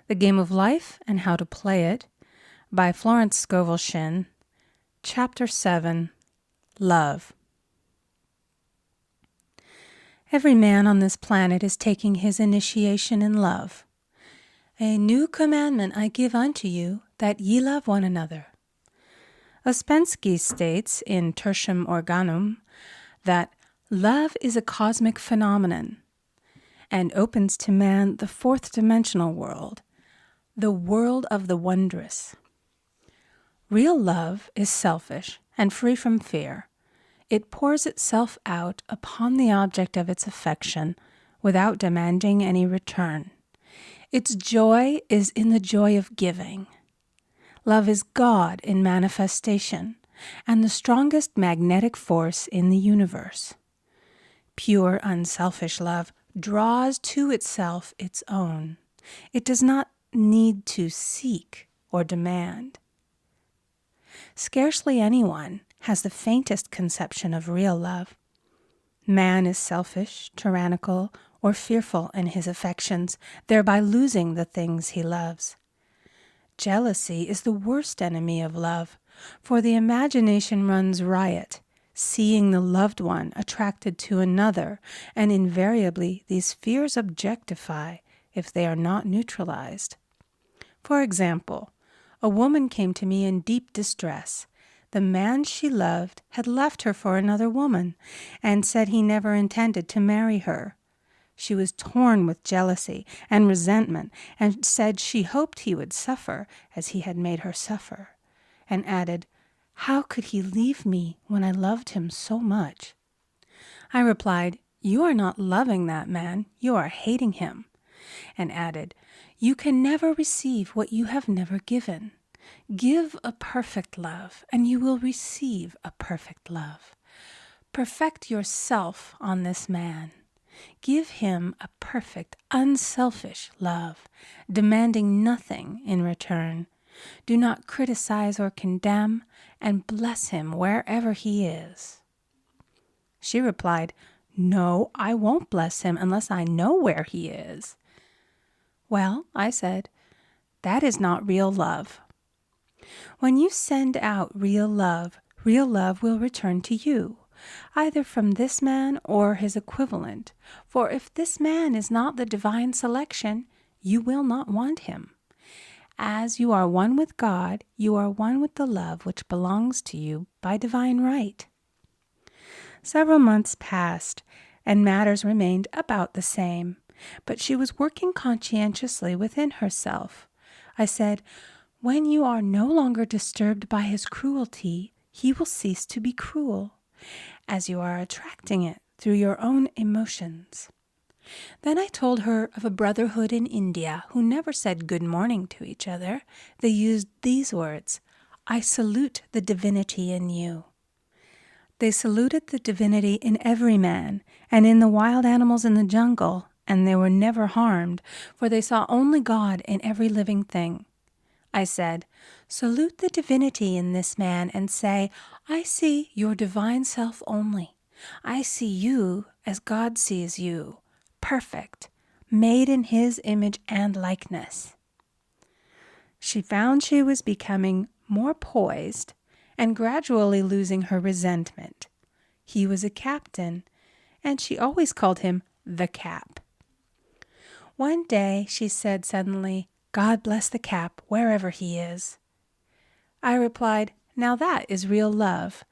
The Game of Life and How to Play It by Florence Scovel Shinn. Chapter 7, Love. Every man on this planet is taking his initiation in love. A new commandment I give unto you, that ye love one another. Ouspensky states in Tertium Organum that love is a cosmic phenomenon and opens to man the fourth dimensional world, the world of the wondrous. Real love is selfish and free from fear. It pours itself out upon the object of its affection without demanding any return. Its joy is in the joy of giving. Love is God in manifestation and the strongest magnetic force in the universe. Pure, unselfish love draws to itself its own. It does not need to seek or demand. Scarcely anyone has the faintest conception of real love. Man is selfish, tyrannical, or fearful in his affections, thereby losing the things he loves. Jealousy is the worst enemy of love, for the imagination runs riot, seeing the loved one attracted to another, and invariably these fears objectify if they are not neutralized. For example, a woman came to me in deep distress. The man she loved had left her for another woman and said he never intended to marry her. She was torn with jealousy and resentment and said she hoped he would suffer as he had made her suffer, and added, "How could he leave me when I loved him so much?" I replied, "You are not loving that man, you are hating him," and added, "You can never receive what you have never given. Give a perfect love, and you will receive a perfect love. Perfect yourself on this man. Give him a perfect, unselfish love, demanding nothing in return. Do not criticize or condemn, and bless him wherever he is." She replied, "No, I won't bless him unless I know where he is." "Well," I said, "that is not real love. When you send out real love will return to you, either from this man or his equivalent. For if this man is not the divine selection, you will not want him. As you are one with God, you are one with the love which belongs to you by divine right." Several months passed, and matters remained about the same, but she was working conscientiously within herself. I said, "When you are no longer disturbed by his cruelty, he will cease to be cruel, as you are attracting it through your own emotions." Then I told her of a brotherhood in India who never said good morning to each other. They used these words, "I salute the divinity in you." They saluted the divinity in every man and in the wild animals in the jungle, and they were never harmed, for they saw only God in every living thing. I said, "Salute the divinity in this man and say, 'I see your divine self only. I see you as God sees you, perfect, made in his image and likeness.'" She found she was becoming more poised and gradually losing her resentment. He was a captain, and she always called him the Cap. One day she said suddenly, "God bless the Cap wherever he is." I replied, "Now that is real love,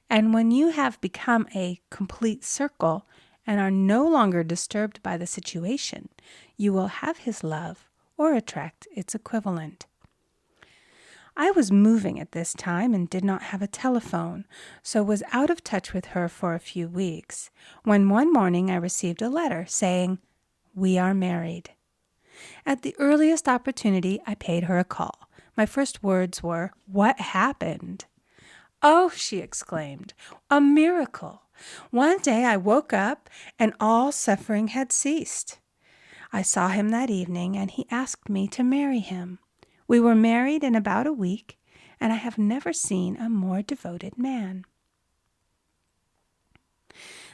and when you have become a complete circle and are no longer disturbed by the situation, you will have his love or attract its equivalent." I was moving at this time and did not have a telephone, so was out of touch with her for a few weeks, when one morning I received a letter saying, "We are married." At the earliest opportunity, I paid her a call. My first words were, "What happened?" "Oh," she exclaimed, "a miracle. One day I woke up and all suffering had ceased. I saw him that evening and he asked me to marry him. We were married in about a week, and I have never seen a more devoted man."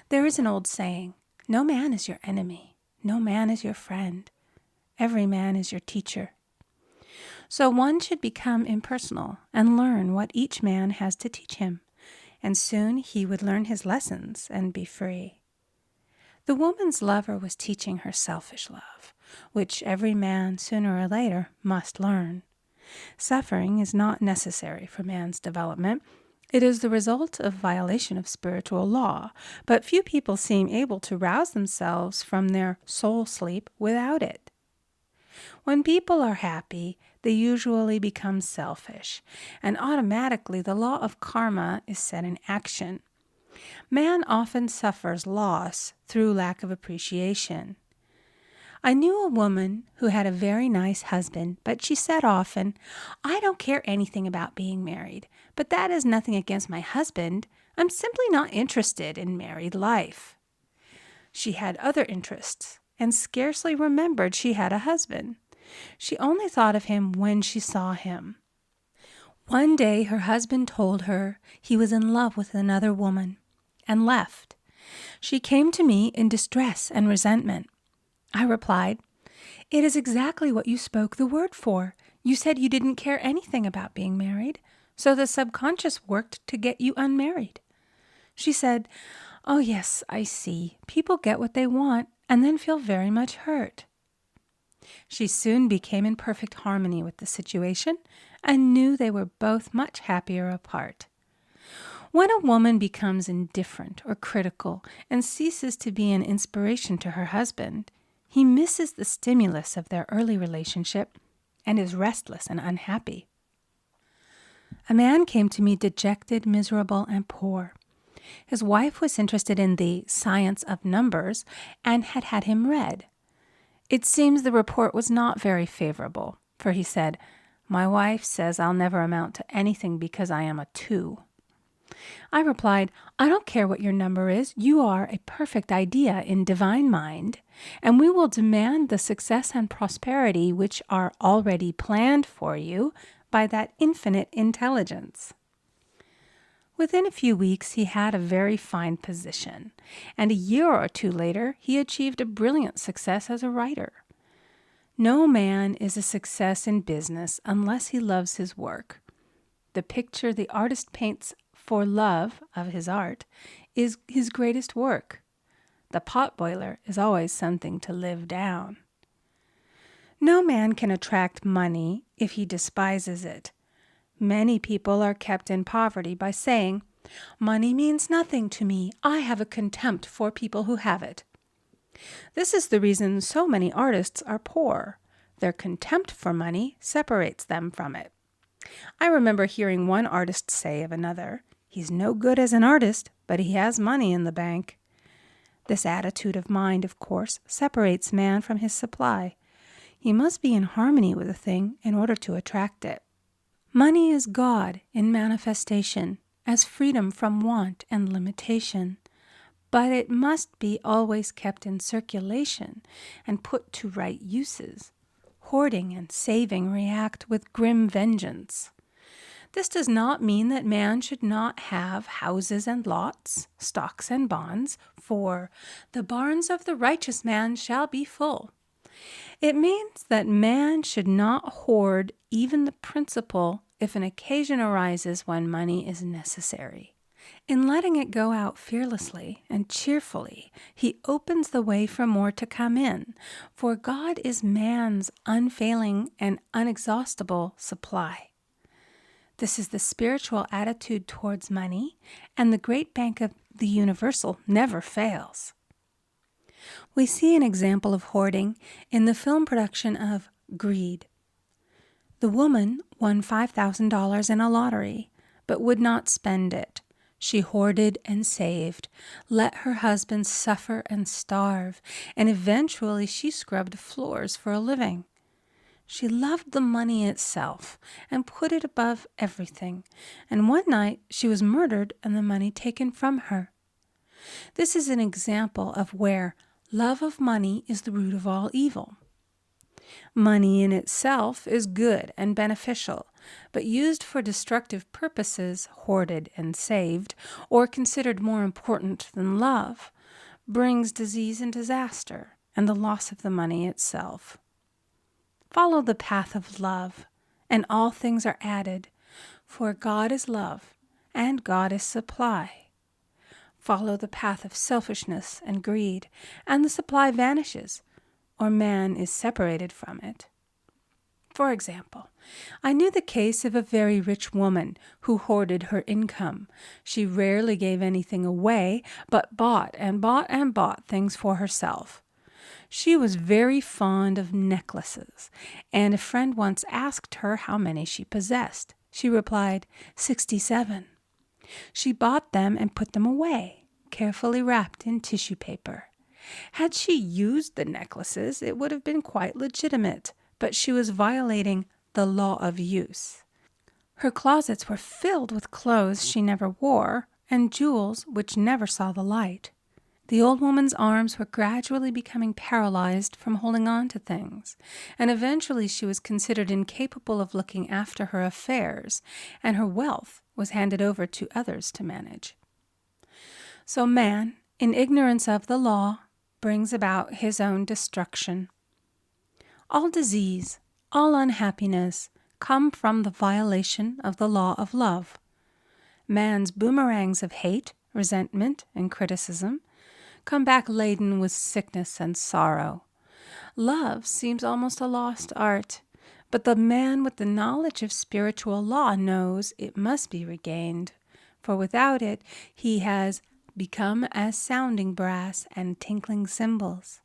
There is an old saying, "No man is your enemy. No man is your friend. Every man is your teacher." So one should become impersonal and learn what each man has to teach him, and soon he would learn his lessons and be free. The woman's lover was teaching her selfish love, which every man sooner or later must learn. Suffering is not necessary for man's development. It is the result of violation of spiritual law, but few people seem able to rouse themselves from their soul sleep without it. When people are happy, they usually become selfish, and automatically the law of karma is set in action. Man often suffers loss through lack of appreciation. I knew a woman who had a very nice husband, but she said often, "I don't care anything about being married, but that is nothing against my husband. I'm simply not interested in married life." She had other interests and scarcely remembered she had a husband. She only thought of him when she saw him. One day her husband told her he was in love with another woman and left. She came to me in distress and resentment. I replied, "It is exactly what you spoke the word for. You said you didn't care anything about being married, so the subconscious worked to get you unmarried." She said, "Oh yes, I see. People get what they want and then feel very much hurt." She soon became in perfect harmony with the situation and knew they were both much happier apart. When a woman becomes indifferent or critical and ceases to be an inspiration to her husband, he misses the stimulus of their early relationship and is restless and unhappy. A man came to me dejected, miserable, and poor. His wife was interested in the science of numbers and had had him read. It seems the report was not very favorable, for he said, "My wife says I'll never amount to anything because I am a 2. I replied, "I don't care what your number is. You are a perfect idea in divine mind, and we will demand the success and prosperity which are already planned for you by that infinite intelligence." Within a few weeks, he had a very fine position, and a year or two later, he achieved a brilliant success as a writer. No man is a success in business unless he loves his work. The picture the artist paints for love of his art is his greatest work. The potboiler is always something to live down. No man can attract money if he despises it. Many people are kept in poverty by saying, "Money means nothing to me. I have a contempt for people who have it." This is the reason so many artists are poor. Their contempt for money separates them from it. I remember hearing one artist say of another, "He's no good as an artist, but he has money in the bank." This attitude of mind, of course, separates man from his supply. He must be in harmony with a thing in order to attract it. Money is God in manifestation, as freedom from want and limitation. But it must be always kept in circulation and put to right uses. Hoarding and saving react with grim vengeance. This does not mean that man should not have houses and lots, stocks and bonds, for "the barns of the righteous man shall be full." It means that man should not hoard even the principal if an occasion arises when money is necessary. In letting it go out fearlessly and cheerfully, he opens the way for more to come in, for God is man's unfailing and unexhaustible supply. This is the spiritual attitude towards money, and the great bank of the universal never fails. We see an example of hoarding in the film production of Greed. The woman won $5,000 in a lottery, but would not spend it. She hoarded and saved, let her husband suffer and starve, and eventually she scrubbed floors for a living. She loved the money itself and put it above everything, and one night she was murdered and the money taken from her. This is an example of where love of money is the root of all evil. Money in itself is good and beneficial, but used for destructive purposes, hoarded and saved, or considered more important than love, brings disease and disaster and the loss of the money itself. Follow the path of love, and all things are added, for God is love, and God is supply. Follow the path of selfishness and greed, and the supply vanishes, or man is separated from it. For example, I knew the case of a very rich woman who hoarded her income. She rarely gave anything away, but bought and bought and bought things for herself. She was very fond of necklaces, and a friend once asked her how many she possessed. She replied, 67. She bought them and put them away, carefully wrapped in tissue paper. Had she used the necklaces, it would have been quite legitimate, but she was violating the law of use. Her closets were filled with clothes she never wore and jewels which never saw the light. The old woman's arms were gradually becoming paralyzed from holding on to things, and eventually she was considered incapable of looking after her affairs, and her wealth was handed over to others to manage. So man, in ignorance of the law, brings about his own destruction. All disease, all unhappiness come from the violation of the law of love. Man's boomerangs of hate, resentment, and criticism come back laden with sickness and sorrow. Love seems almost a lost art, but the man with the knowledge of spiritual law knows it must be regained, for without it he has become as sounding brass and tinkling cymbals.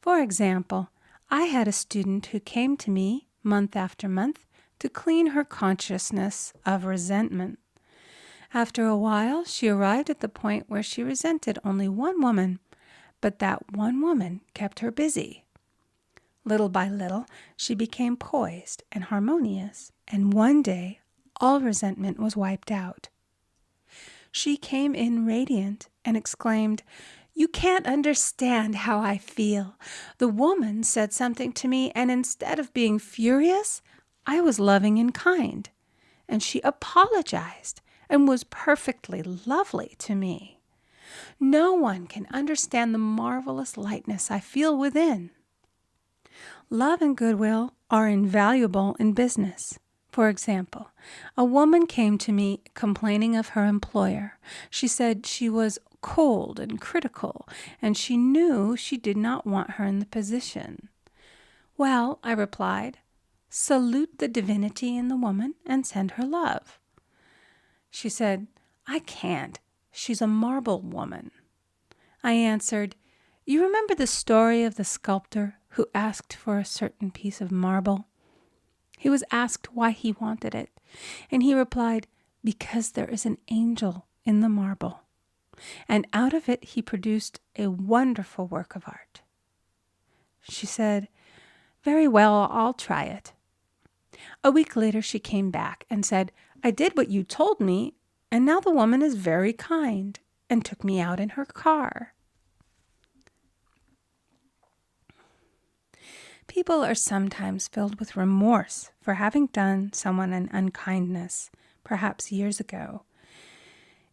For example, I had a student who came to me month after month to clean her consciousness of resentment. After a while, she arrived at the point where she resented only one woman, but that one woman kept her busy. Little by little, she became poised and harmonious, and one day, all resentment was wiped out. She came in radiant and exclaimed, "You can't understand how I feel. The woman said something to me, and instead of being furious, I was loving and kind. And she apologized and was perfectly lovely to me. No one can understand the marvelous lightness I feel within." Love and goodwill are invaluable in business. For example, a woman came to me complaining of her employer. She said she was cold and critical, and she knew she did not want her in the position. "Well," I replied, "salute the divinity in the woman and send her love." She said, "I can't. She's a marble woman." I answered, "You remember the story of the sculptor who asked for a certain piece of marble? He was asked why he wanted it, and he replied, 'Because there is an angel in the marble.' And out of it he produced a wonderful work of art." She said, "Very well, I'll try it." A week later she came back and said, "I did what you told me, and now the woman is very kind," and took me out in her car. People are sometimes filled with remorse for having done someone an unkindness, perhaps years ago.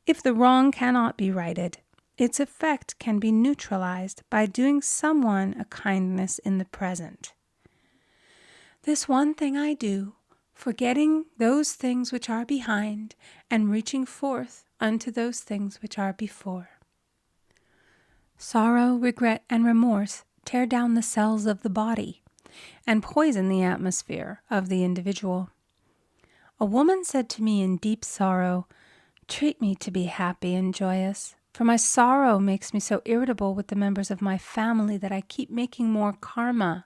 If the wrong cannot be righted, its effect can be neutralized by doing someone a kindness in the present. This one thing I do, forgetting those things which are behind, and reaching forth unto those things which are before. Sorrow, regret, and remorse tear down the cells of the body and poison the atmosphere of the individual. A woman said to me in deep sorrow, "Treat me to be happy and joyous, for my sorrow makes me so irritable with the members of my family that I keep making more karma."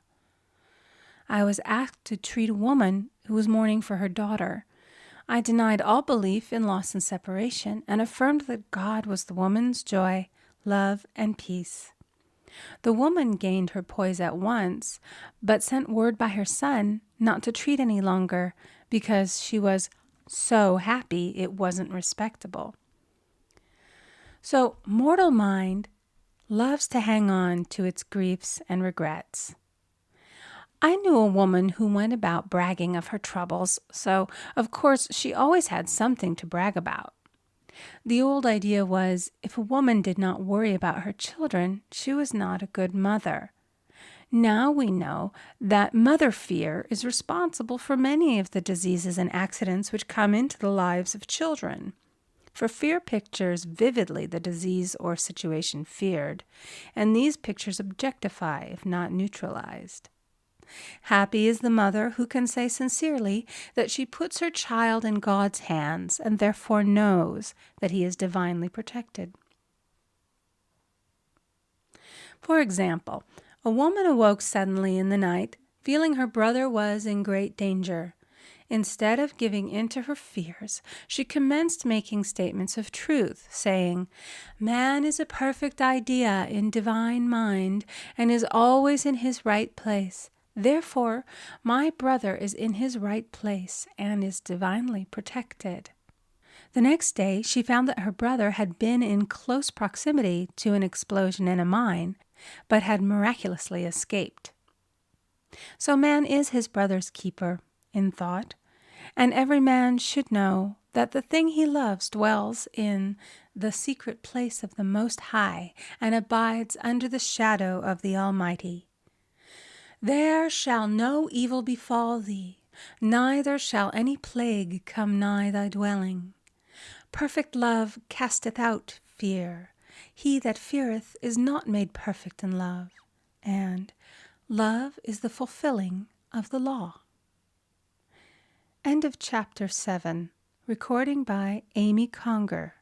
I was asked to treat a woman who was mourning for her daughter. I denied all belief in loss and separation and affirmed that God was the woman's joy, love, and peace. The woman gained her poise at once, but sent word by her son not to treat any longer because she was so happy it wasn't respectable. So mortal mind loves to hang on to its griefs and regrets. I knew a woman who went about bragging of her troubles, so of course she always had something to brag about. The old idea was if a woman did not worry about her children, she was not a good mother. Now we know that mother fear is responsible for many of the diseases and accidents which come into the lives of children. For fear pictures vividly the disease or situation feared, and these pictures objectify if not neutralized. Happy is the mother who can say sincerely that she puts her child in God's hands and therefore knows that he is divinely protected. For example, a woman awoke suddenly in the night, feeling her brother was in great danger. Instead of giving in to her fears, she commenced making statements of truth, saying, "Man is a perfect idea in divine mind and is always in his right place. Therefore, my brother is in his right place and is divinely protected." The next day, she found that her brother had been in close proximity to an explosion in a mine, but had miraculously escaped. So man is his brother's keeper in thought, and every man should know that the thing he loves dwells in the secret place of the Most High and abides under the shadow of the Almighty. There shall no evil befall thee, neither shall any plague come nigh thy dwelling. Perfect love casteth out fear. He that feareth is not made perfect in love. And love is the fulfilling of the law. End of chapter 7. Recording by Amy Conger.